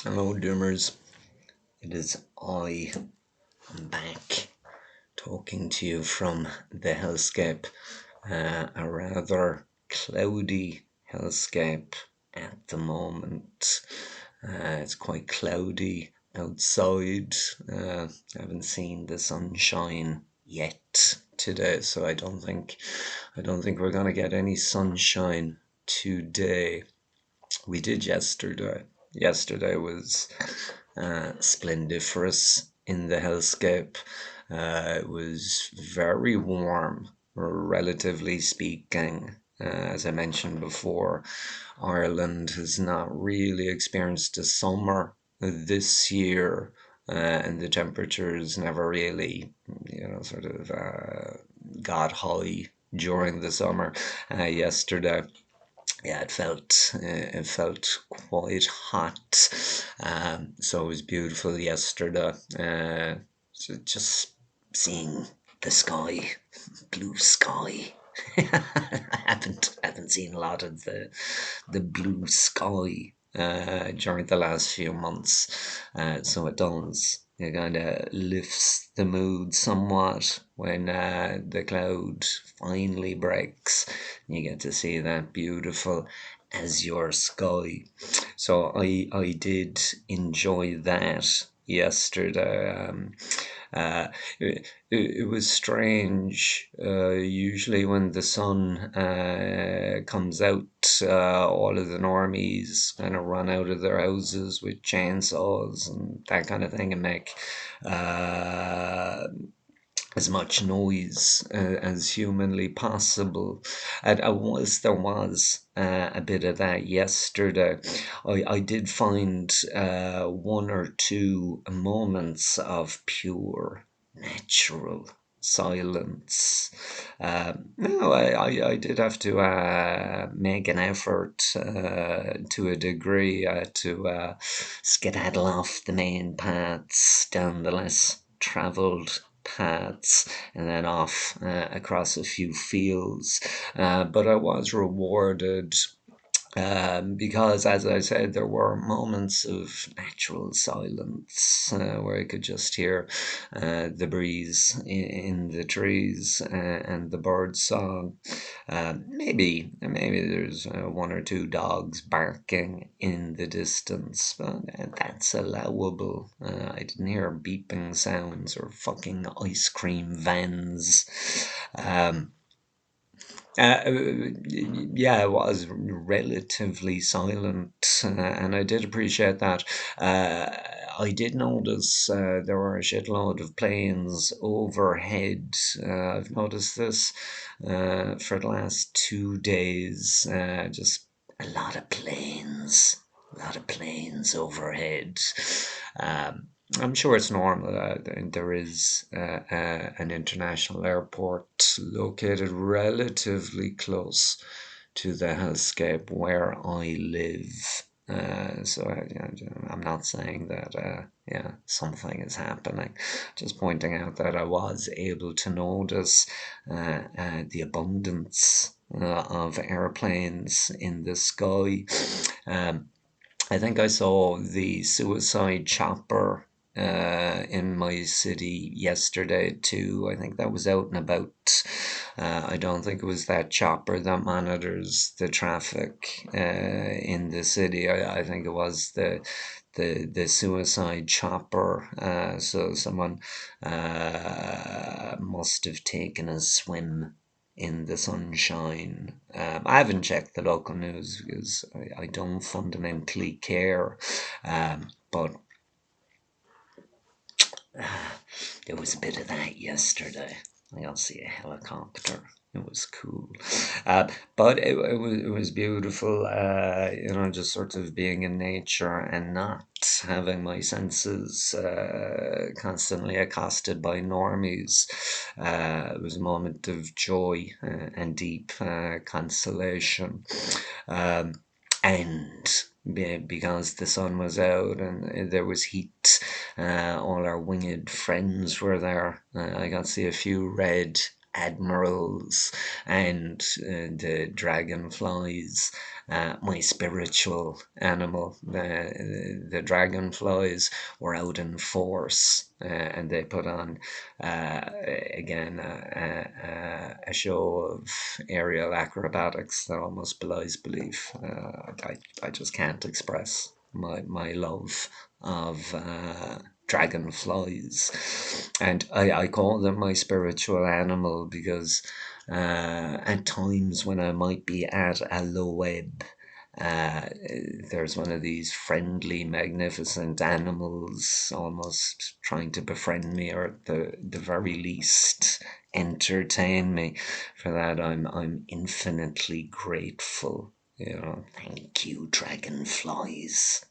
Hello, Doomers. It is I back talking to you from the hellscape, a rather cloudy hellscape at the moment. It's quite cloudy outside. I haven't seen the sunshine yet today, so I don't think we're gonna get any sunshine today. We did yesterday. Yesterday was splendiferous in the hellscape. It was very warm, relatively speaking. As I mentioned before, Ireland has not really experienced a summer this year, and the temperatures never really, sort of got high during the summer. Yesterday, yeah, it felt quite hot. So it was beautiful yesterday. So just seeing the sky, blue sky. I haven't seen a lot of the blue sky during the last few months. So it does. It kind of lifts the mood somewhat when the cloud finally breaks. You get to see that beautiful azure sky. So I did enjoy that yesterday. It was strange. Usually, when the sun comes out, all of the normies kind of run out of their houses with chainsaws and that kind of thing and make uh, as much noise as humanly possible. And whilst there was a bit of that yesterday, I did find one or two moments of pure natural silence. No, I did have to make an effort to a degree to skedaddle off the main paths down the less travelled paths and then off across a few fields. But I was rewarded because, as I said, there were moments of natural silence where I could just hear the breeze in the trees and the bird song. Maybe there's one or two dogs barking in the distance, but that's allowable. I didn't hear beeping sounds or fucking ice cream vans. Um, yeah, it was relatively silent, and I did appreciate that. I did notice there were a shitload of planes overhead. I've noticed this for the last 2 days. Just a lot of planes, overhead. Um, I'm sure it's normal. There is an international airport located relatively close to the hellscape where I live. I'm not saying that yeah, something is happening. Just pointing out that I was able to notice the abundance of airplanes in the sky. Um, I think I saw the suicide chopper in my city yesterday too. I think that was out and about. I don't think it was that chopper that monitors the traffic in the city. I think it was the suicide chopper. So someone must have taken a swim in the sunshine. I haven't checked the local news because I don't fundamentally care. But there was a bit of that yesterday. I got to see a helicopter. It was cool. But it was beautiful, just sort of being in nature and not having my senses constantly accosted by normies. It was a moment of joy and deep consolation. Um, and because the sun was out and there was heat, all our winged friends were there. I got to see a few red admirals and the dragonflies. My spiritual animal, the dragonflies, were out in force, and they put on again a show of aerial acrobatics that almost belies belief. I just can't express my love of dragonflies, and I call them my spiritual animal because at times when I might be at a low ebb, uh, there's one of these friendly, magnificent animals almost trying to befriend me, or at the very least entertain me. For that, I'm infinitely grateful. Thank you, dragonflies.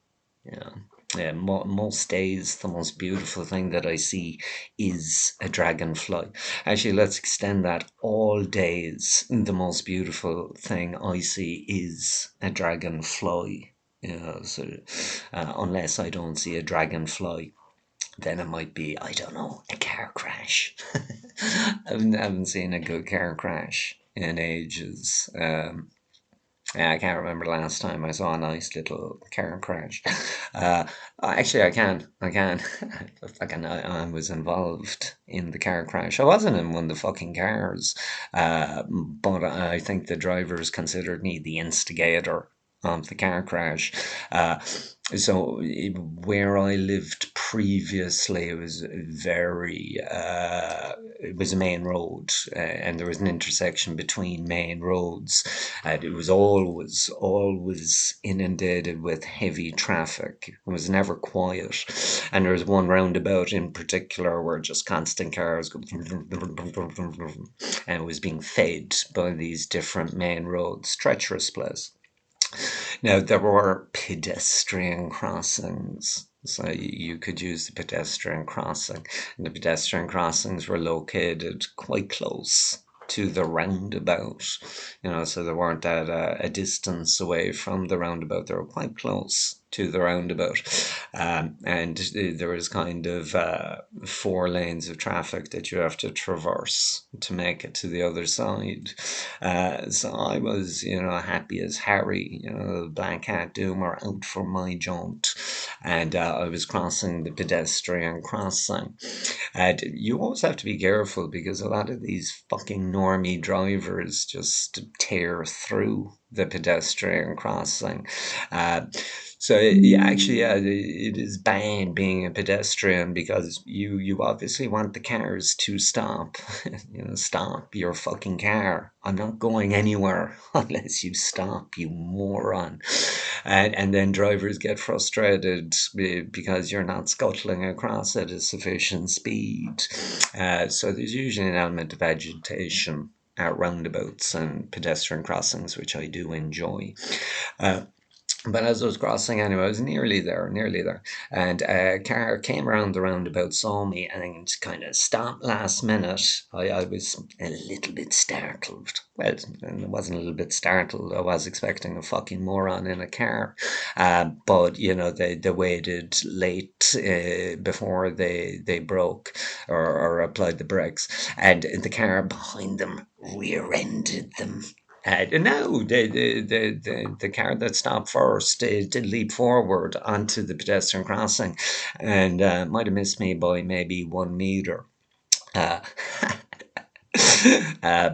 Yeah. Yeah, most days the most beautiful thing that I see is a dragonfly. Actually, let's extend that. All days the most beautiful thing I see is a dragonfly. Unless I don't see a dragonfly, then it might be, I don't know, a car crash. I haven't seen a good car crash in ages. Yeah, I can't remember last time I saw a nice little car crash. Uh, Actually, I can. I can. I was involved in the car crash. I wasn't in one of the fucking cars, but I think the drivers considered me the instigator of the car crash. Where I lived previously, it was a main road, and there was an intersection between main roads, and it was always inundated with heavy traffic. It was never quiet, and there was one roundabout in particular where just constant cars go, and it was being fed by these different main roads. Treacherous place. Now, there were pedestrian crossings. So you could use the pedestrian crossing. And the pedestrian crossings were located quite close to the roundabout. So they weren't at a distance away from the roundabout. They were quite close to the roundabout. And there was kind of 4 lanes of traffic that you have to traverse to make it to the other side. So I was, happy as Harry, the Black Hat Doomer, out for my jaunt. And I was crossing the pedestrian crossing. And you always have to be careful because a lot of these fucking normie drivers just tear through the pedestrian crossing. Uh, yeah, actually, yeah, it is bad being a pedestrian because you obviously want the cars to stop. Stop your fucking car. I'm not going anywhere unless you stop, you moron. And then drivers get frustrated because you're not scuttling across at a sufficient speed. So there's usually an element of agitation at roundabouts and pedestrian crossings, which I do enjoy. Uh, but as I was crossing anyway, I was nearly there. And a car came around the roundabout, saw me, and kind of stopped last minute. I was a little bit startled. Well, I wasn't a little bit startled. I was expecting a fucking moron in a car. But, they waited late before they broke or applied the brakes. And the car behind them rear-ended them. No, the car that stopped first did leap forward onto the pedestrian crossing and might have missed me by maybe 1 meter. Uh, uh,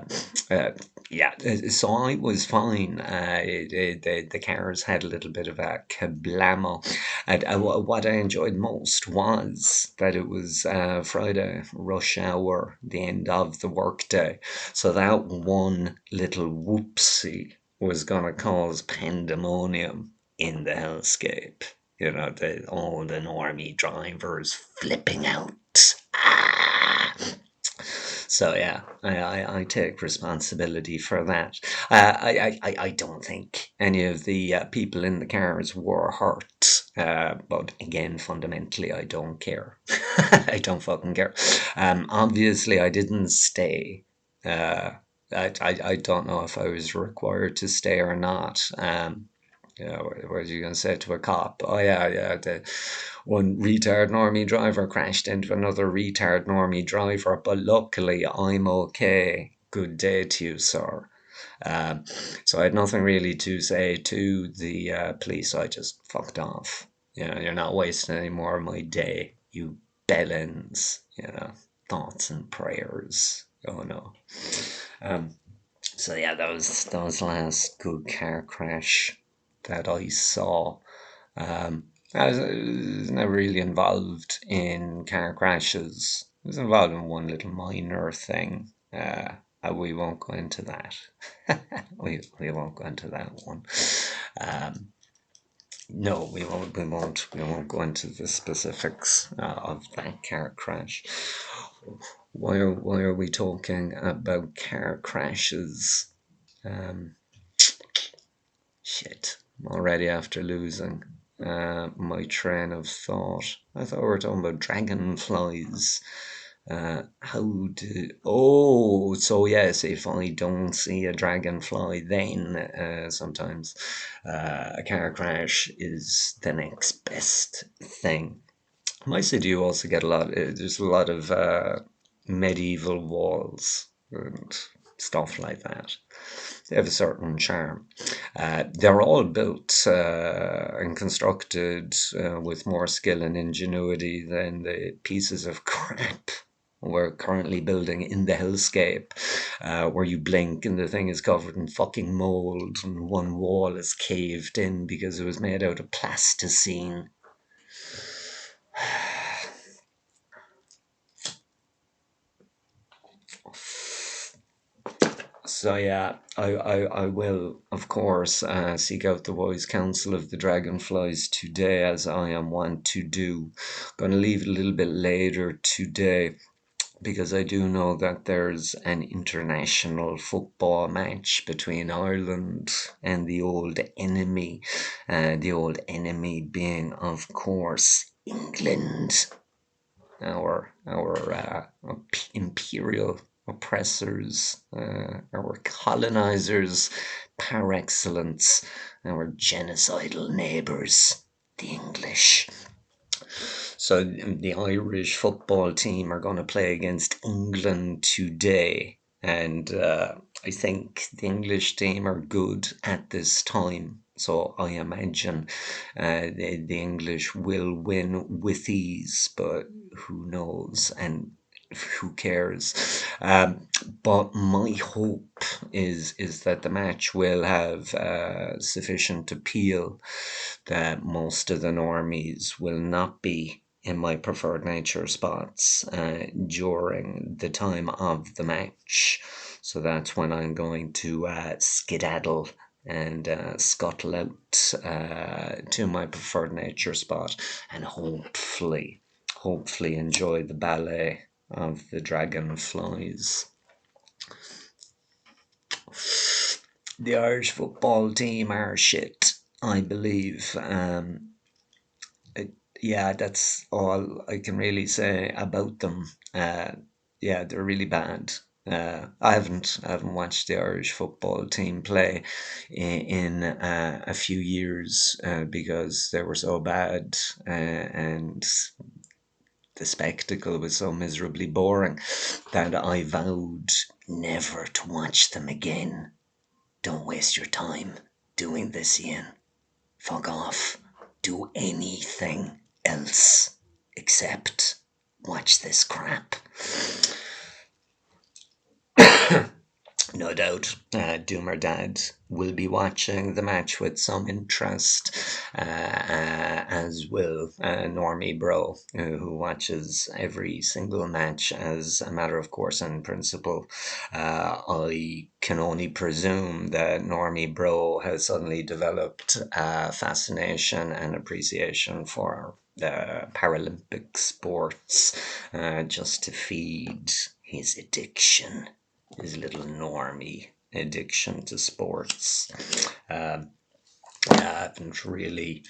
uh, yeah, so I was fine. The cars had a little bit of a kablamo. And what I enjoyed most was that it was Friday, rush hour, the end of the workday. So that one little whoopsie was going to cause pandemonium in the hellscape. All the normie drivers flipping out. Ah! So yeah, I take responsibility for that. I don't think any of the people in the cars were hurt. But again, fundamentally, I don't care. I don't fucking care. Obviously, I didn't stay. I don't know if I was required to stay or not. Yeah, what was you gonna say to a cop? Oh yeah, yeah. The one retard normie driver crashed into another retard normie driver, but luckily I'm okay. Good day to you, sir. Um, so I had nothing really to say to the police. I just fucked off. You know, you're not wasting any more of my day, you bellends. You know, thoughts and prayers. Oh no. Um, so yeah, that was the last good car crash that I saw. I was never really involved in car crashes. I was involved in one little minor thing. We won't go into that. we won't go into that one. Um, no, we won't go into the specifics of that car crash. Why are we talking about car crashes? Um, Shit, I'm already after losing my train of thought. I thought we were talking about dragonflies. How do. Oh, so yes, if I don't see a dragonfly, then sometimes a car crash is the next best thing. My city, you also get a lot. There's a lot of medieval walls and stuff like that. They have a certain charm. They're all built and constructed with more skill and ingenuity than the pieces of crap we're currently building in the hellscape, where you blink and the thing is covered in fucking mold and one wall is caved in because it was made out of plasticine. So yeah, I will of course seek out the wise counsel of the dragonflies today, as I am wont to do. Going to leave it a little bit later today because I do know that there's an international football match between Ireland and the old enemy being, of course, England, our imperial oppressors, our colonizers par excellence, our genocidal neighbours, the English. So the Irish football team are going to play against England today, and I think the English team are good at this time. So I imagine the English will win with ease, but who knows? And who cares? But my hope is that the match will have sufficient appeal that most of the normies will not be in my preferred nature spots during the time of the match. So that's when I'm going to skedaddle and scuttle out to my preferred nature spot and hopefully enjoy the ballet of the dragonflies. The Irish football team are shit, I believe. Yeah, that's all I can really say about them. Yeah, they're really bad. I haven't watched the Irish football team play in a few years because they were so bad and the spectacle was so miserably boring that I vowed never to watch them again. Don't waste your time doing this, Ian. Fuck off. Do anything else except watch this crap. No doubt, Doomer Dad will be watching the match with some interest, as will Normie Bro, who watches every single match as a matter of course and principle. I can only presume that Normie Bro has suddenly developed a fascination and appreciation for Paralympic sports just to feed his addiction, his little normie addiction to sports. I haven't really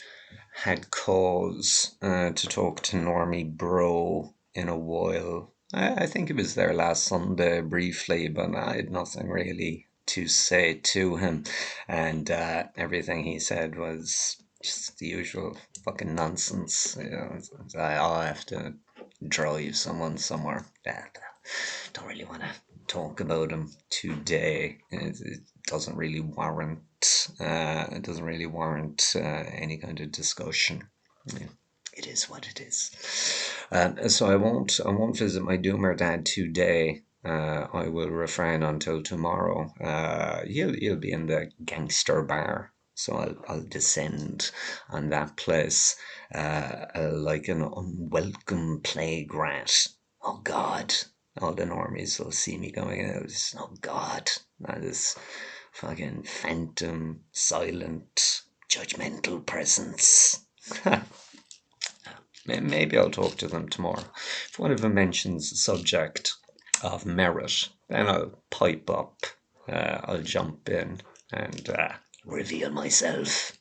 had cause to talk to Normie Bro in a while. I think it was there last Sunday briefly, but I had nothing really to say to him, and everything he said was just the usual fucking nonsense. I'll have to drive someone somewhere. Don't really want to talk about him today. It doesn't really warrant. It doesn't really warrant any kind of discussion. Yeah, it is what it is. So I won't. I won't visit my doomer dad today. I will refrain until tomorrow. He'll be in the gangster bar, so I'll descend on that place like an unwelcome plague rat. Oh God! All the normies will see me going out. Oh God! That is fucking phantom, silent, judgmental presence. Maybe I'll talk to them tomorrow. If one of them mentions the subject of merit, then I'll pipe up. I'll jump in and reveal myself.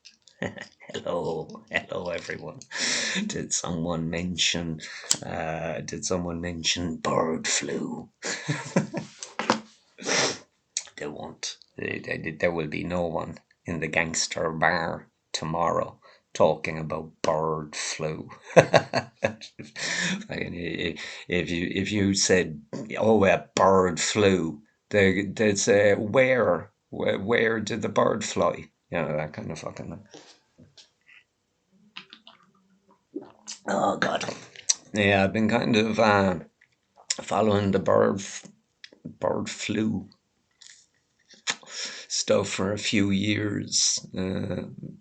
Hello, everyone. Did someone mention? Did someone mention bird flu? They won't. There will be no one in the gangster bar tomorrow talking about bird flu. If you said, "Oh, a bird flu," they'd say, Where did the bird fly?" That kind of fucking thing. Oh God. Yeah, I've been kind of following the bird flu stuff for a few years.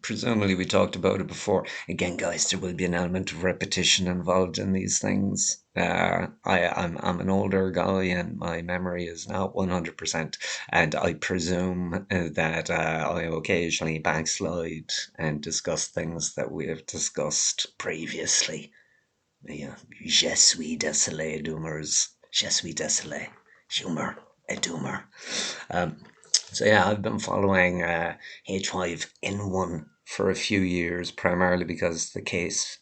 Presumably, we talked about it before. Again, guys, there will be an element of repetition involved in these things. I'm an older guy, and my memory is not 100%. And I presume that I occasionally backslide and discuss things that we have discussed previously. Yeah, je suis désolé, doomers. Je suis désolé. Humor, a doomer. So yeah, I've been following H5N1 for a few years, primarily because the case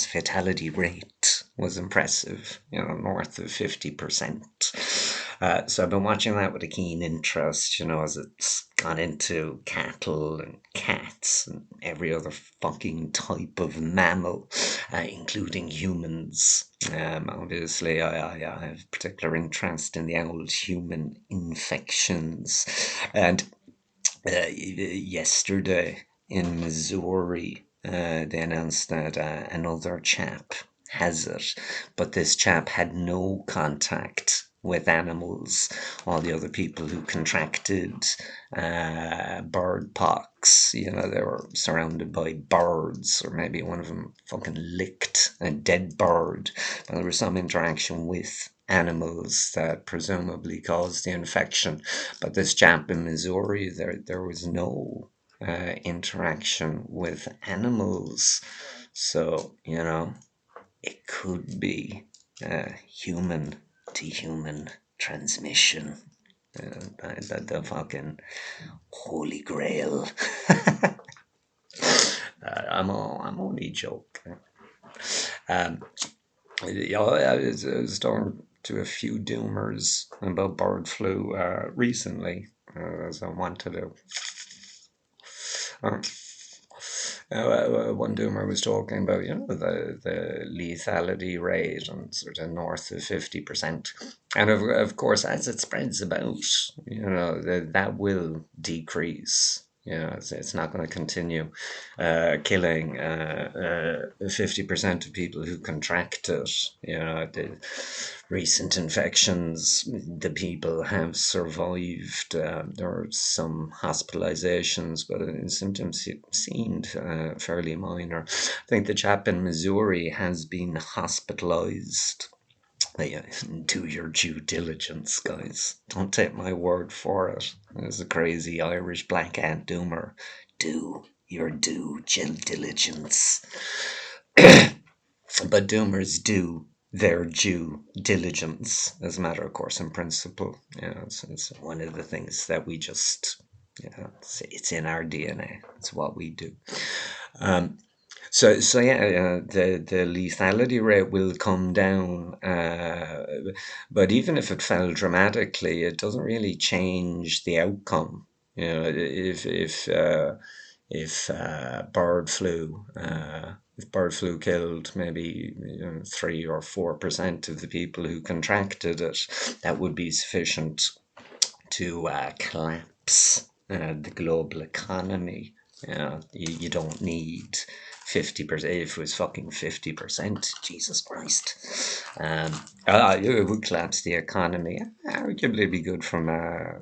fatality rate was impressive. North of 50%. So I've been watching that with a keen interest, as it's gone into cattle and cats and every other fucking type of mammal, including humans. Obviously, I have particular interest in the old human infections. And yesterday in Missouri, they announced that another chap has it, but this chap had no contact with animals. All the other people who contracted bird pox, they were surrounded by birds, or maybe one of them fucking licked a dead bird. But there was some interaction with animals that presumably caused the infection. But this chap in Missouri, there was no interaction with animals. So, it could be human to human transmission. The fucking holy grail. I'm only joking. Yeah, I was talking to a few doomers about bird flu recently, as I wanted to. One doomer was talking about, the lethality rate and sort of north of 50%. And of course, as it spreads about, that will decrease. It's not going to continue killing 50% of people who contract it. The recent infections, the people have survived. There are some hospitalizations, but symptoms seemed fairly minor. I think the chap in Missouri has been hospitalized. Do your due diligence, guys. Don't take my word for it. There's a crazy Irish black ant doomer. Do your due diligence. But doomers do their due diligence, as a matter of course, in principle. It's one of the things that we just, it's in our DNA. It's what we do. So yeah, the lethality rate will come down, but even if it fell dramatically, it doesn't really change the outcome. You know, if bird flu killed maybe 3 or 4% of the people who contracted it, that would be sufficient to collapse the global economy. You know, you don't need 50%. If it was fucking 50%, Jesus Christ, it would collapse the economy. Arguably, it'd be good from a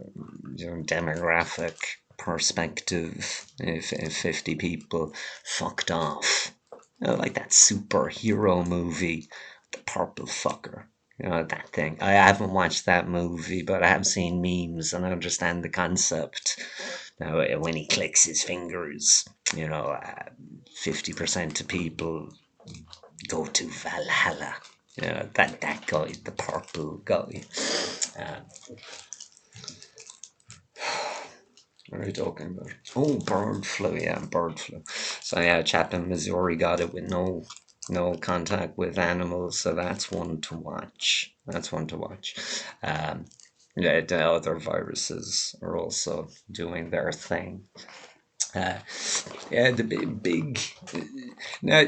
demographic perspective if 50 people fucked off. Like that superhero movie, The Purple Fucker. You know, that thing. I haven't watched that movie, but I have seen memes and I understand the concept. Now, when he clicks his fingers, 50% of people go to Valhalla. That guy, the purple guy. Uh, what are you talking about? Oh, bird flu. Yeah, bird flu. So yeah, a chap in Missouri got it with no contact with animals. So that's one to watch. That's one to watch. Um, yeah, the other viruses are also doing their thing. Uh, yeah, the big. Now,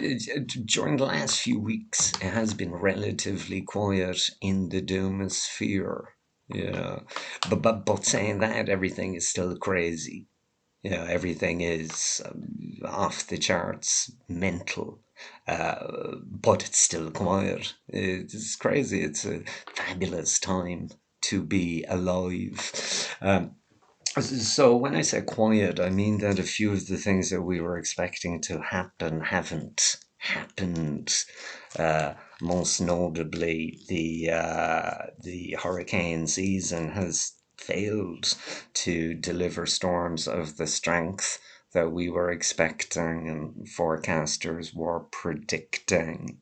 during the last few weeks, it has been relatively quiet in the doomosphere. Yeah, but saying that, everything is still crazy. Everything is off the charts, mental, but it's still quiet. It's crazy. It's a fabulous time to be alive. So when I say quiet, I mean that a few of the things that we were expecting to happen haven't happened. Most notably, the hurricane season has failed to deliver storms of the strength that we were expecting and forecasters were predicting.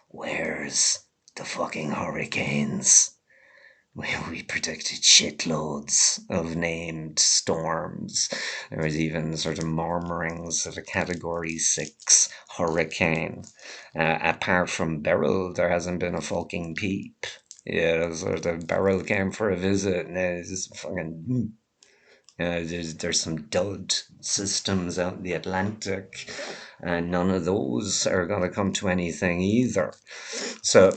Where's the fucking hurricanes? We predicted shitloads of named storms. There was even sort of murmurings of a Category 6 hurricane. Apart from Beryl, there hasn't been a fucking peep. Yeah, sort of Beryl came for a visit and it's fucking. There's some dud systems out in the Atlantic, and none of those are going to come to anything either. So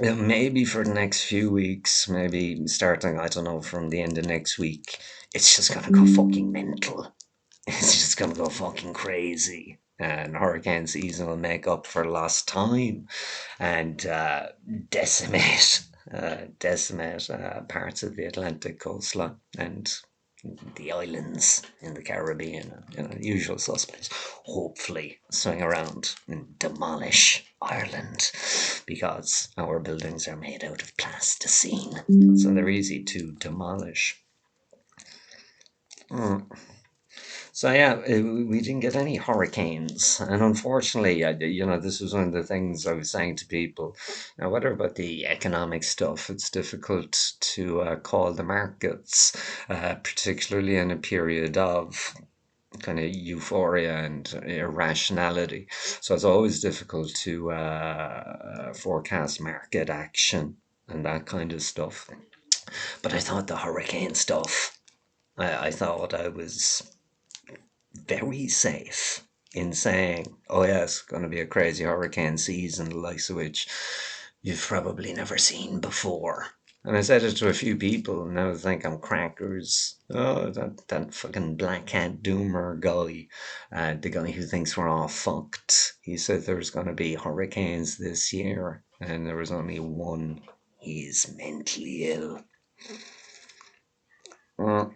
maybe for the next few weeks, maybe starting, I don't know, from the end of next week, it's just gonna go fucking mental. It's just gonna go fucking crazy. And hurricane season will make up for lost time and decimate, parts of the Atlantic coastline and the islands in the Caribbean, usual suspects. Hopefully, swing around and demolish Ireland because our buildings are made out of plasticine, so they're easy to demolish. Mm. So yeah, we didn't get any hurricanes, and unfortunately, this was one of the things I was saying to people. Now, whether about the economic stuff, it's difficult to call the markets, particularly in a period of kind of euphoria and irrationality. So it's always difficult to forecast market action and that kind of stuff. But I thought the hurricane stuff, I thought I was very safe in saying, oh, yeah, it's going to be a crazy hurricane season, the likes of which you've probably never seen before. And I said it to a few people, and now they think I'm crackers. Oh, that fucking black hat doomer guy, the guy who thinks we're all fucked. He said there's going to be hurricanes this year, and there was only one. He's mentally ill. Well,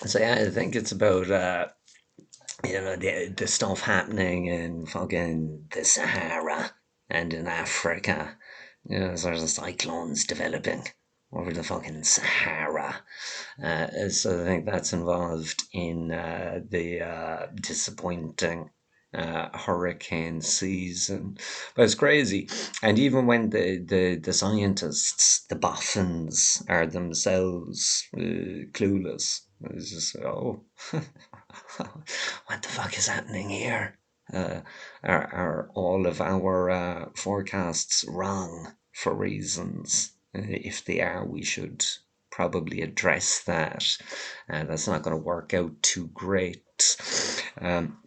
so yeah, I think it's about the stuff happening in fucking the Sahara and in Africa. There's cyclones developing over the fucking Sahara. So I think that's involved in the disappointing hurricane season. But it's crazy. And even when the scientists, the boffins, are themselves clueless, it's just, oh, what the fuck is happening here? Uh, are all of our forecasts wrong for reasons? If they are, we should probably address that. That's not going to work out too great. Um,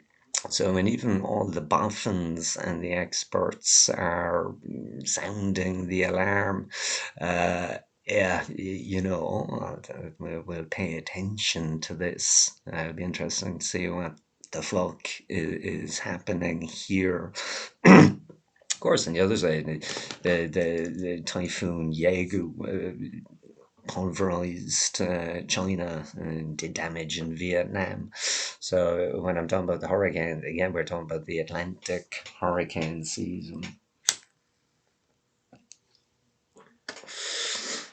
so, and even all the boffins and the experts are sounding the alarm. Uh, yeah, we'll pay attention to this. It'll be interesting to see what the fuck is happening here. Of course, on the other side, the typhoon Yegu pulverized China and did damage in Vietnam. So when I'm talking about the hurricane, again, we're talking about the Atlantic hurricane season.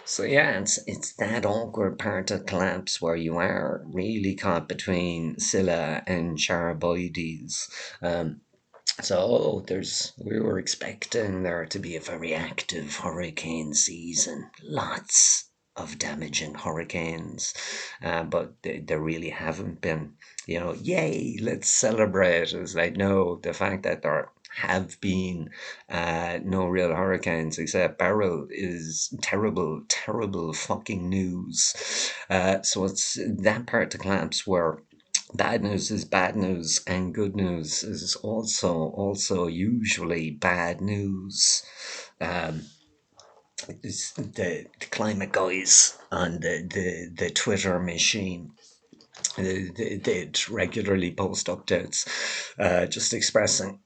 So yeah, it's that awkward part of collapse where you are really caught between Scylla and Charybdis. Um, we were expecting there to be a very active hurricane season, lots of damaging hurricanes, but there really haven't been. Yay, let's celebrate. It's like, no, the fact that there have been no real hurricanes except Beryl is terrible, terrible fucking news. So it's that part of collapse where bad news is bad news and good news is also usually bad news. um the climate guys on the Twitter machine, they'd regularly post updates just expressing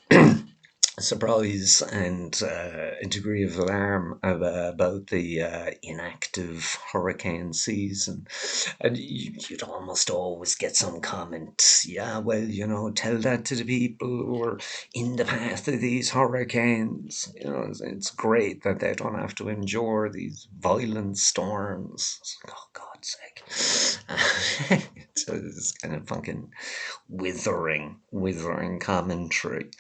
surprise and a degree of alarm about the inactive hurricane season. And you'd almost always get some comment, yeah, well, tell that to the people who are in the path of these hurricanes. It's great that they don't have to endure these violent storms. It's like, oh, God's sake. It's kind of fucking withering commentary.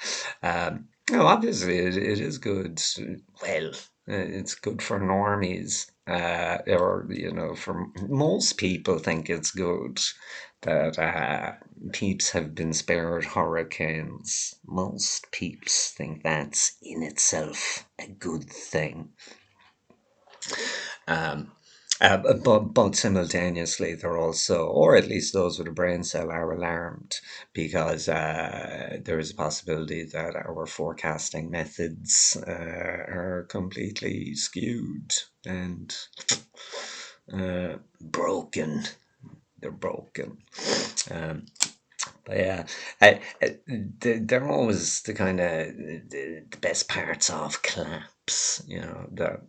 No, obviously it is good. Well, it's good for normies, or for most people think it's good that peeps have been spared hurricanes. Most peeps think that's in itself a good thing. Um, but simultaneously, they're also, or at least those with a brain cell, are alarmed because there is a possibility that our forecasting methods are completely skewed and broken. They're broken. Um, but yeah, they're always the kind of the best parts of collapse. The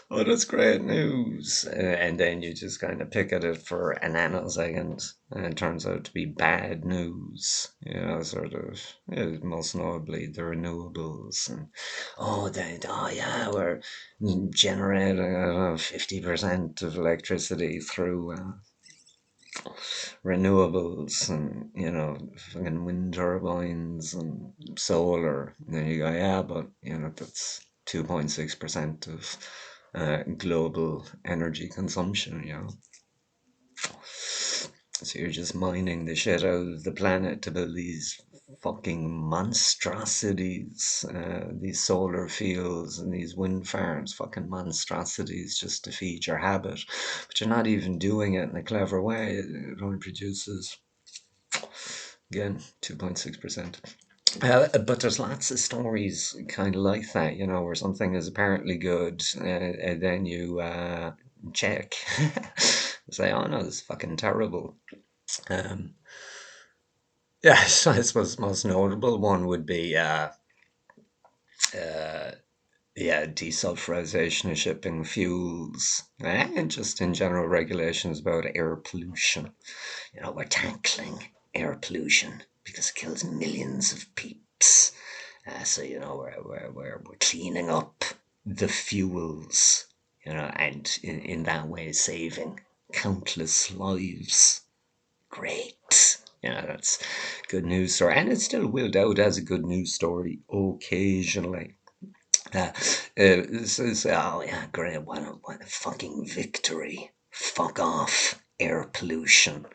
oh, that's great news. And then you just kind of pick at it for a nanosecond, and it turns out to be bad news. Sort of, most notably the renewables. And, oh yeah, we're generating 50% of electricity through renewables and, fucking wind turbines and solar. And then you go, yeah, but, that's 2.6% of global energy consumption. So you're just mining the shit out of the planet to build these fucking monstrosities, these solar fields and these wind farms, fucking monstrosities just to feed your habit. But you're not even doing it in a clever way. It only produces, again, 2.6%. But there's lots of stories kind of like that, where something is apparently good, and then you check. Say, oh no, this is fucking terrible. Um, yeah, so I suppose most notable one would be, yeah, desulfurization of shipping fuels, and just in general regulations about air pollution. We're tackling air pollution because it kills millions of peeps. So we're cleaning up the fuels, and in that way saving countless lives. Great. That's good news story, and it's still willed out as a good news story occasionally. This is, oh yeah, great, what a fucking victory. Fuck off, air pollution.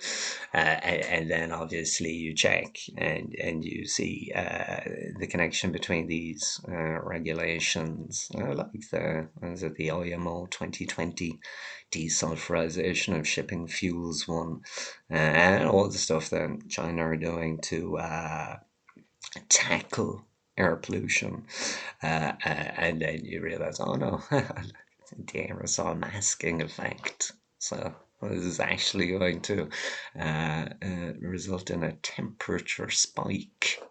And then obviously you check and you see the connection between these regulations, like the, what is it, the IMO 2020 desulfurization of shipping fuels one, and all the stuff that China are doing to tackle air pollution. And then you realize, oh no, the aerosol masking effect. So this is actually going to result in a temperature spike.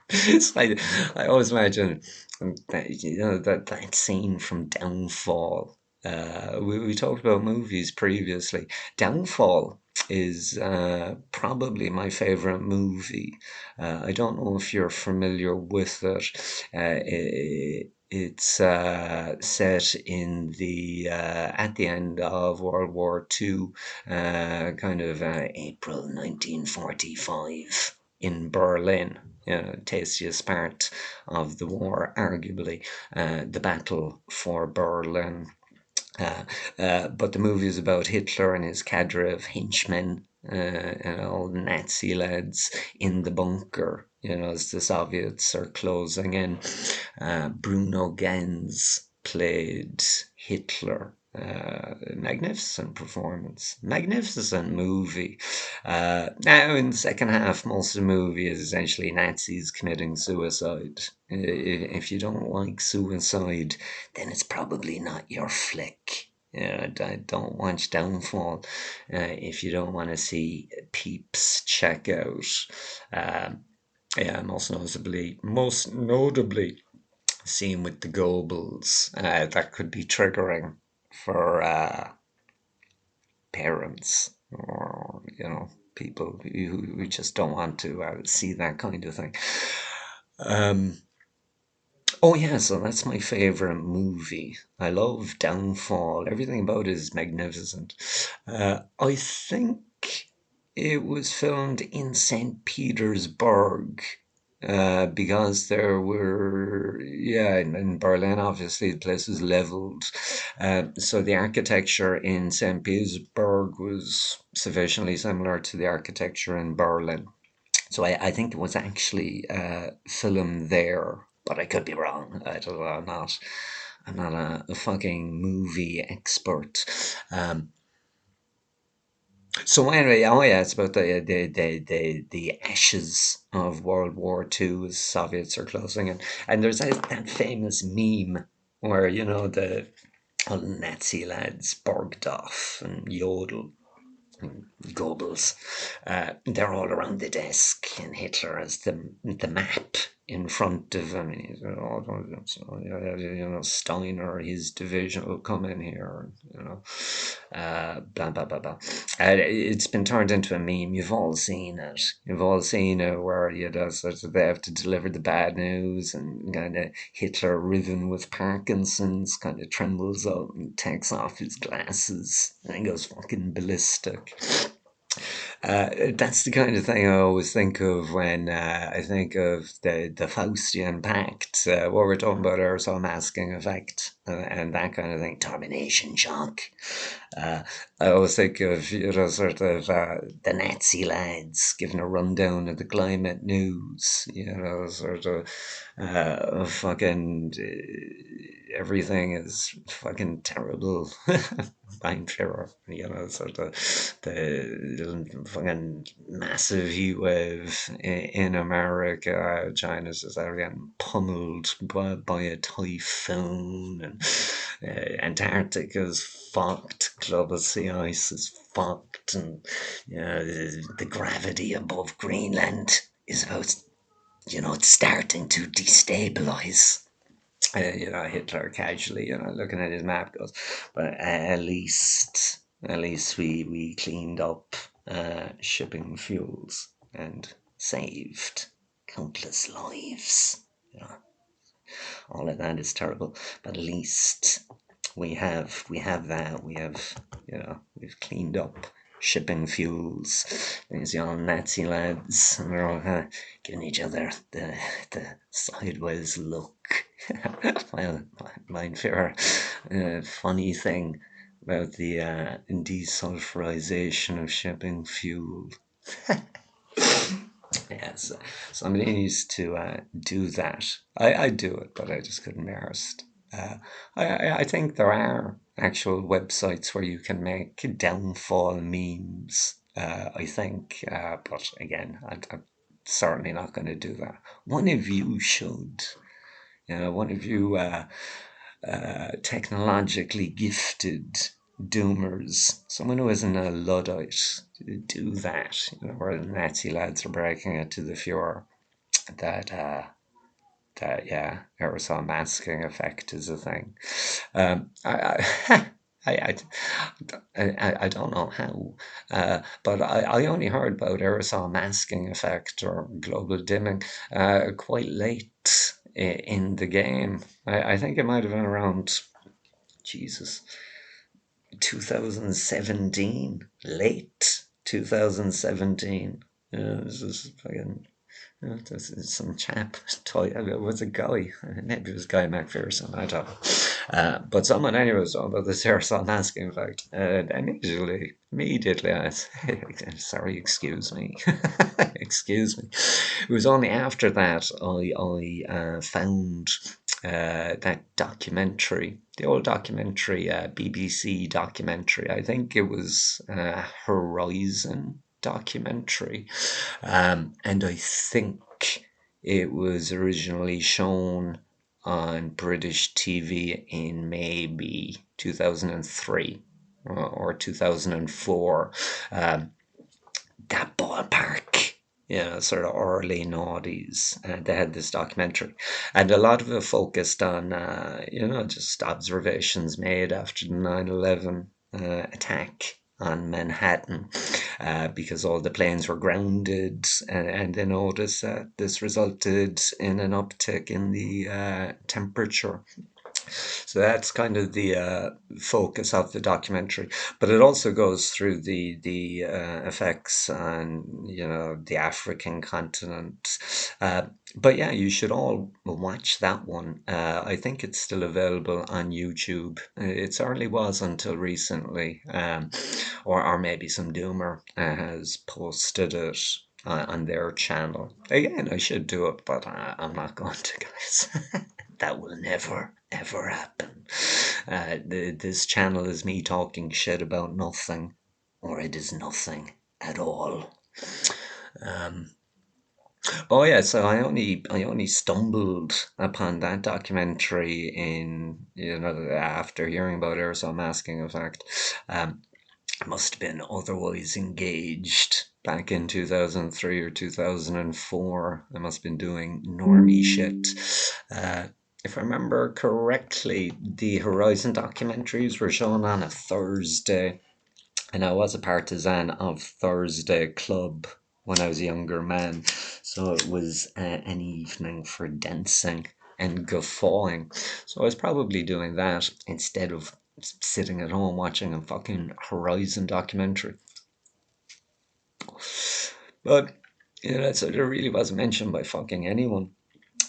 It's like, I always imagine that, that scene from Downfall. We talked about movies previously. Downfall is probably my favorite movie. I don't know if you're familiar with it. It's set in the at the end of World War II, kind of April 1945 in Berlin. Tastiest part of the war, arguably, the battle for Berlin. Uh, but the movie is about Hitler and his cadre of henchmen, and all the Nazi lads in the bunker, as the Soviets are closing in. Bruno Ganz played Hitler. Magnificent performance, magnificent movie. Now, in the second half, most of the movie is essentially Nazis committing suicide. If you don't like suicide, then it's probably not your flick. Don't watch Downfall if you don't want to see peeps check out. Yeah, most notably, scene with the Goebbels. That could be triggering for parents, or people who just don't want to see that kind of thing. Um, Oh yeah, so that's my favorite movie. I love Downfall. Everything about it is magnificent. I think it was filmed in St. Petersburg. Because there were, yeah, in Berlin, obviously, the place was leveled. So the architecture in St. Petersburg was sufficiently similar to the architecture in Berlin. So I think it was actually filmed there, but I could be wrong. I don't know. I'm not a fucking movie expert. So anyway, oh yeah, it's about the ashes of World War II as Soviets are closing in, and there's that famous meme where the all the Nazi lads Bergdorf and Yodel, Goebbels. They're all around the desk, and Hitler has the map in front of him. And he's, Steiner, his division will come in here, blah blah blah blah. It's been turned into a meme. You've all seen it. You've all seen it where they have to deliver the bad news, and kind of Hitler, riven with Parkinson's, kind of trembles up and takes off his glasses and goes fucking ballistic. That's the kind of thing I always think of when I think of the Faustian Pact, what we're talking about, aerosol masking effect, and that kind of thing, termination shock. I always think of, sort of the Nazi lads giving a rundown of the climate news, sort of fucking everything is fucking terrible. I'm sure, sort of the fucking massive heat wave in America. China's just getting pummeled by a typhoon, and Antarctica's fucked. Global sea ice is fucked, and the gravity above Greenland is about, it's starting to destabilize. Hitler casually, looking at his map, goes, but at least we cleaned up shipping fuels and saved countless lives. All of that is terrible, but at least we have that. We've cleaned up shipping fuels. These young Nazi lads, and they're all giving each other the sideways look. Well, my fair funny thing about the desulfurization of shipping fuel. Yeah, so somebody needs to do that. I do it, but I just couldn't be arsed. I think there are actual websites where you can make downfall memes. I think, but again, I'm certainly not going to do that. One of you should. One of you technologically gifted doomers, someone who isn't a Luddite, do that. Where the Nazi lads are breaking it to the Fuhrer. That that yeah, aerosol masking effect is a thing. I I, I don't know how, but I only heard about aerosol masking effect or global dimming quite late in the game. I think it might have been around, Jesus, 2017, late 2017. This is fucking there's some chap, it was a guy, maybe it was Guy McPherson, I don't know. But someone anyway was talking about this aerosol masking effect. And immediately I said, sorry, excuse me. Excuse me. It was only after that I found that documentary, the old documentary, BBC documentary. I think it was Horizon documentary. And I think it was originally shown on British TV in maybe 2003 or 2004. Um, that ballpark, sort of early noughties. They had this documentary, and a lot of it focused on, just observations made after the 9/11 attack on Manhattan, because all the planes were grounded, and they noticed that this resulted in an uptick in the temperature. So that's kind of the focus of the documentary, but it also goes through the effects on the African continent. But yeah, you should all watch that one. I think it's still available on YouTube. It certainly was until recently, or maybe some doomer has posted it on their channel. Again, I should do it, but I'm not going to, guys. That will never, ever happen. This channel is me talking shit about nothing, or it is nothing at all. Um, oh yeah, so I only stumbled upon that documentary in after hearing about aerosol masking effect. Um, I must have been otherwise engaged back in 2003 or 2004. I must have been doing normie shit. Uh, if I remember correctly, the Horizon documentaries were shown on a Thursday, and I was a partisan of Thursday Club when I was a younger man. So it was an evening for dancing and guffawing. So I was probably doing that instead of sitting at home watching a fucking Horizon documentary. But so it really wasn't mentioned by fucking anyone.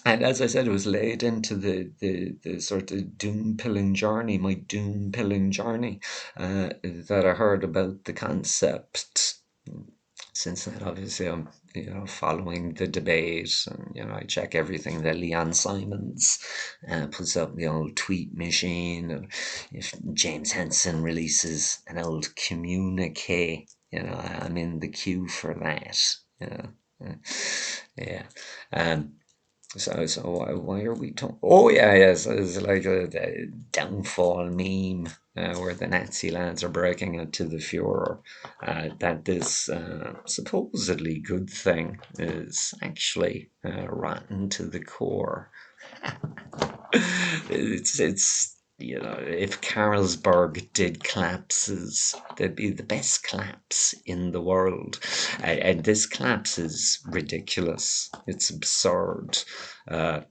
And as I said, it was laid into the sort of doom pilling journey, my doom pilling journey, that I heard about the concept. Since then, obviously, I'm following the debate, and I check everything that Leon Simons puts up in the old tweet machine. And if James Henson releases an old communique, I'm in the queue for that. Yeah. Um, so why are we talking? Oh yeah, yes, it's like a downfall meme where the Nazi lads are breaking it to the Fuhrer. That this supposedly good thing is actually rotten to the core. It's if Carlsberg did collapses, they'd be the best collapse in the world. And this collapse is ridiculous. It's absurd. I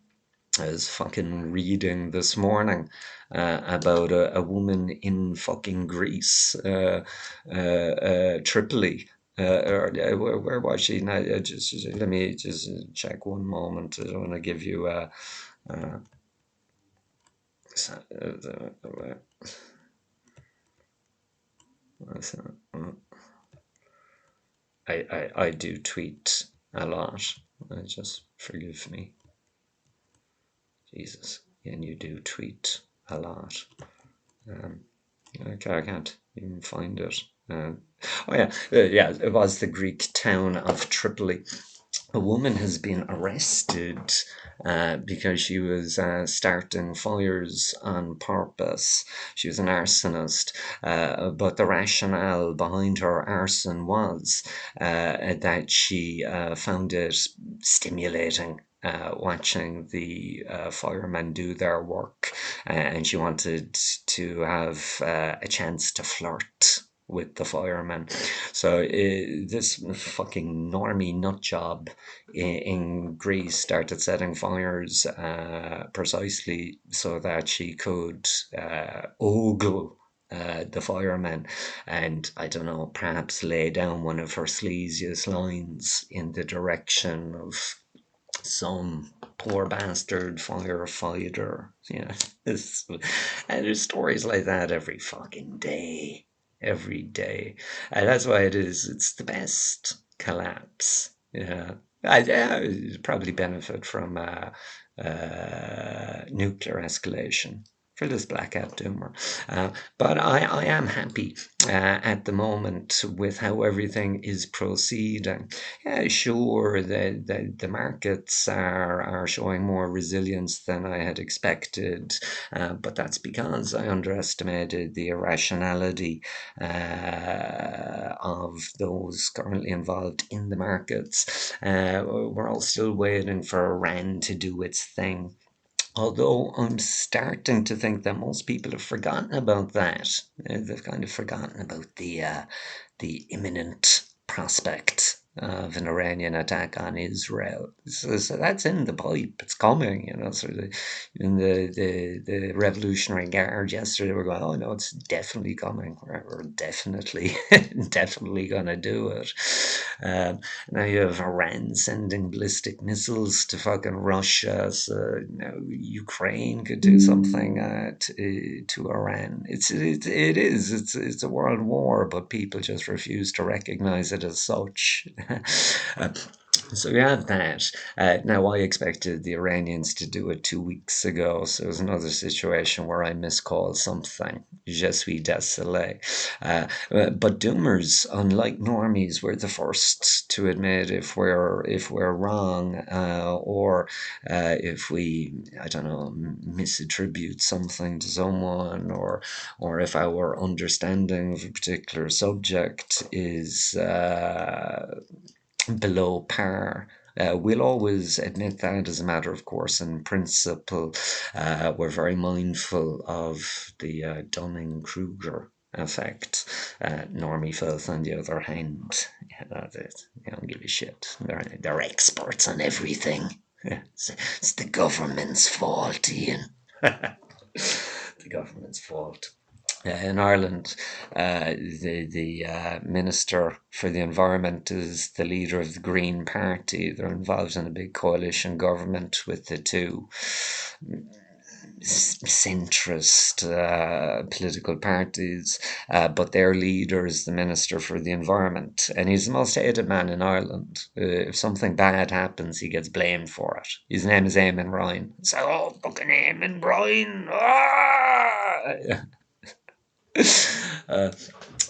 was fucking reading this morning about a woman in fucking Greece, Tripoli. Where was she? Now, just let me just check one moment. I don't want to give you uh, So, I do tweet a lot. Just forgive me, Jesus. And you do tweet a lot. Um, okay, I can't even find it. Oh yeah, yeah. It was the Greek town of Tripoli. A woman has been arrested because she was starting fires on purpose. She was an arsonist, but the rationale behind her arson was that she found it stimulating. Watching the firemen do their work, and she wanted to have a chance to flirt with the firemen. So this fucking normie nut job in Greece started setting fires precisely so that she could ogle the firemen and, I don't know, perhaps lay down one of her sleaziest lines in the direction of some poor bastard firefighter. Yeah, and there's stories like that every fucking day. Every day. And that's why it is. It's the best collapse. Yeah. I probably benefit from nuclear escalation for this blackout doomer. But I am happy at the moment with how everything is proceeding. Yeah, sure, the markets are showing more resilience than I had expected, but that's because I underestimated the irrationality of those currently involved in the markets. We're all still waiting for Rand to do its thing. Although I'm starting to think that most people have forgotten about that. They've kind of forgotten about the imminent prospect of an Iranian attack on Israel. So that's in the pipe. It's coming, you know. So in the Revolutionary Guard yesterday were going, oh no, it's definitely coming. We're definitely definitely gonna do it. Now you have Iran sending ballistic missiles to fucking Russia. So Ukraine could do something to Iran. It's a world war, but people just refuse to recognize it as such. uh, so you have that. Now, I expected the Iranians to do it 2 weeks ago, so it was another situation where I miscalled something. Je suis désolé. But Doomers, unlike normies, we're the first to admit if we're wrong, or if we, I don't know, misattribute something to someone, or if our understanding of a particular subject is below par. We'll always admit that as a matter of course and principle. We're very mindful of the Dunning-Kruger effect. Normie filth, on the other hand, they don't give a shit. They're experts on everything. It's the government's fault, Ian. The government's fault. In Ireland, the Minister for the Environment is the leader of the Green Party. They're involved in a big coalition government with the two centrist political parties, but their leader is the Minister for the Environment, and he's the most hated man in Ireland. If something bad happens, he gets blamed for it. His name is Eamon Ryan. It's like, oh, fucking Eamon Ryan! Ah! uh,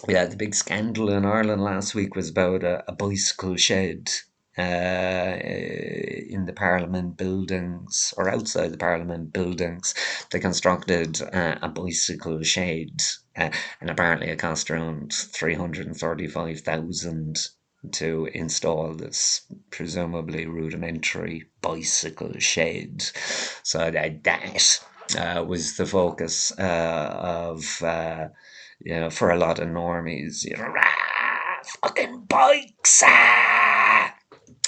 yeah, the big scandal in Ireland last week was about a bicycle shed in the Parliament buildings or outside the Parliament buildings. They constructed a bicycle shed, and apparently it cost around 335,000 to install this presumably rudimentary bicycle shed. So that was the focus of for a lot of normies. Fucking bikes!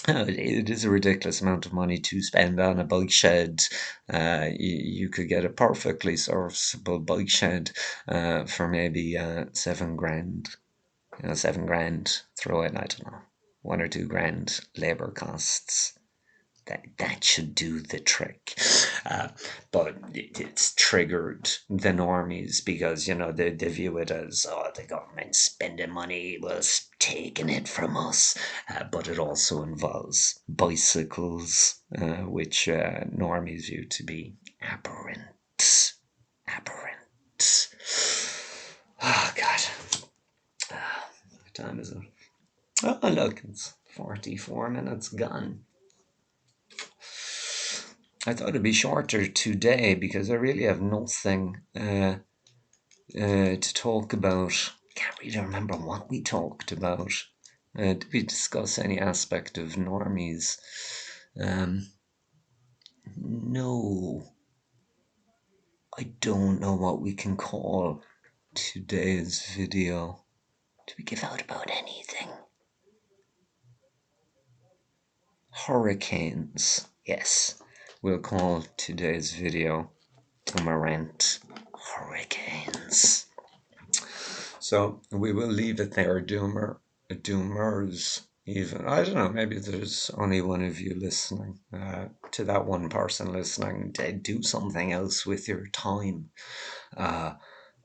It is a ridiculous amount of money to spend on a bike shed. You could get a perfectly serviceable bike shed for maybe 7 grand. 7 grand. Throw in, I don't know, 1 or 2 grand labor costs. That should do the trick. Uh, but it's triggered the normies because, they view it as, oh, the government's spending money, well, it's taking it from us. But it also involves bicycles, which normies view to be aberrant. Aberrant. Oh, God. What time is it? Oh, look, it's 44 minutes gone. I thought it'd be shorter today because I really have nothing to talk about. Can't really remember what we talked about. Did we discuss any aspect of normies? No. I don't know what we can call today's video. Do we give out about anything? Hurricanes. Yes. We'll call today's video Rant Hurricanes. So we will leave it there, doomers. Even I don't know. Maybe there's only one of you listening. To that one person listening, do something else with your time. Uh,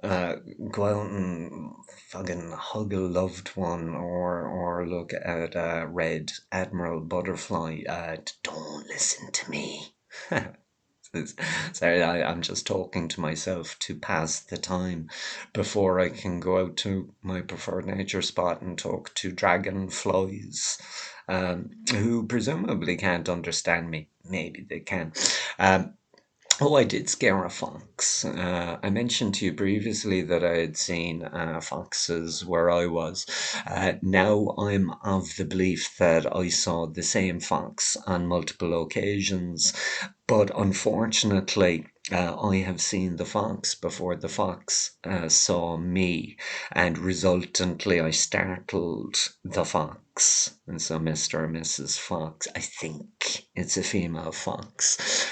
Go out and fucking hug a loved one, or look at Red Admiral Butterfly. Don't listen to me. Sorry, I'm just talking to myself to pass the time before I can go out to my preferred nature spot and talk to dragonflies, who presumably can't understand me. Maybe they can. Oh, I did scare a fox. I mentioned to you previously that I had seen foxes where I was. Now I'm of the belief that I saw the same fox on multiple occasions, but unfortunately, I have seen the fox before the fox saw me, and resultantly, I startled the fox. And so, Mr. and Mrs. Fox, I think it's a female fox.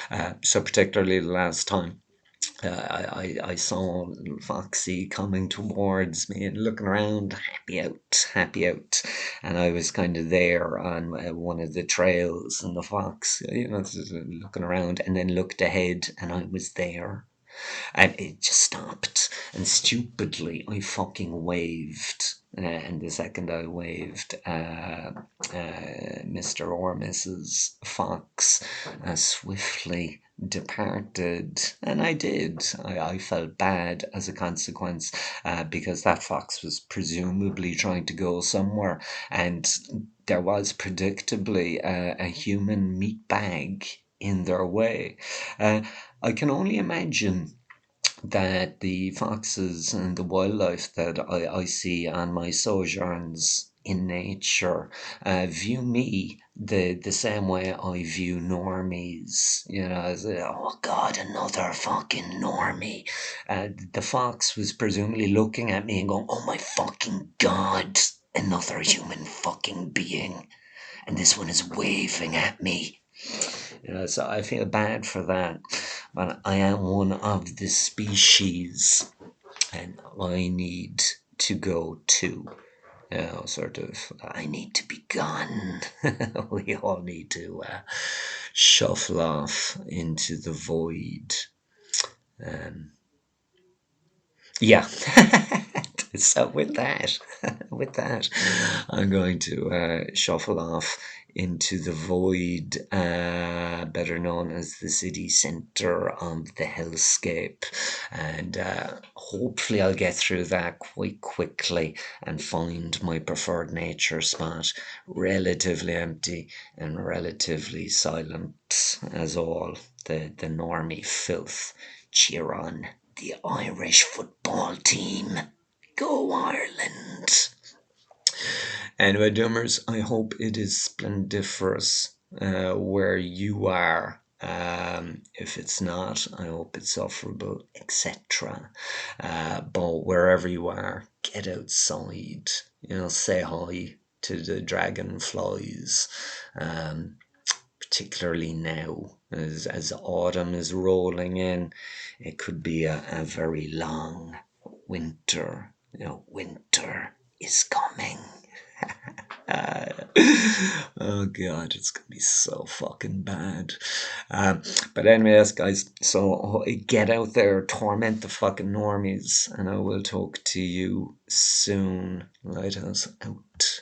So, particularly the last time. I saw little Foxy coming towards me and looking around, happy out. And I was kind of there on one of the trails, and the fox, looking around, and then looked ahead, and I was there. And it just stopped, and stupidly I fucking waved. And the second I waved, Mr. or Mrs. Fox swiftly departed. And I did. I felt bad as a consequence, because that fox was presumably trying to go somewhere, and there was predictably a human meat bag in their way. I can only imagine that the foxes and the wildlife that I see on my sojourns in nature view me the same way I view normies. As oh God, another fucking normie. The fox was presumably looking at me and going, oh my fucking God, another human fucking being. And this one is waving at me. So I feel bad for that. But I am one of the species, and I need to go too. I need to be gone. We all need to shuffle off into the void. Yeah. So with that, I'm going to shuffle off into the void, better known as the city centre of the hellscape, and hopefully I'll get through that quite quickly and find my preferred nature spot, relatively empty and relatively silent as all the normie filth cheer on the Irish football team. Go Ireland! Anyway, Doomers, I hope it is splendiferous where you are. If it's not, I hope it's sufferable, etc. But wherever you are, get outside. Say hi to the dragonflies. Particularly now, as autumn is rolling in, it could be a very long winter. Winter is coming. Oh god, it's gonna be so fucking bad. Um, but anyways, guys, so get out there, torment the fucking normies, and I will talk to you soon. Lighthouse out.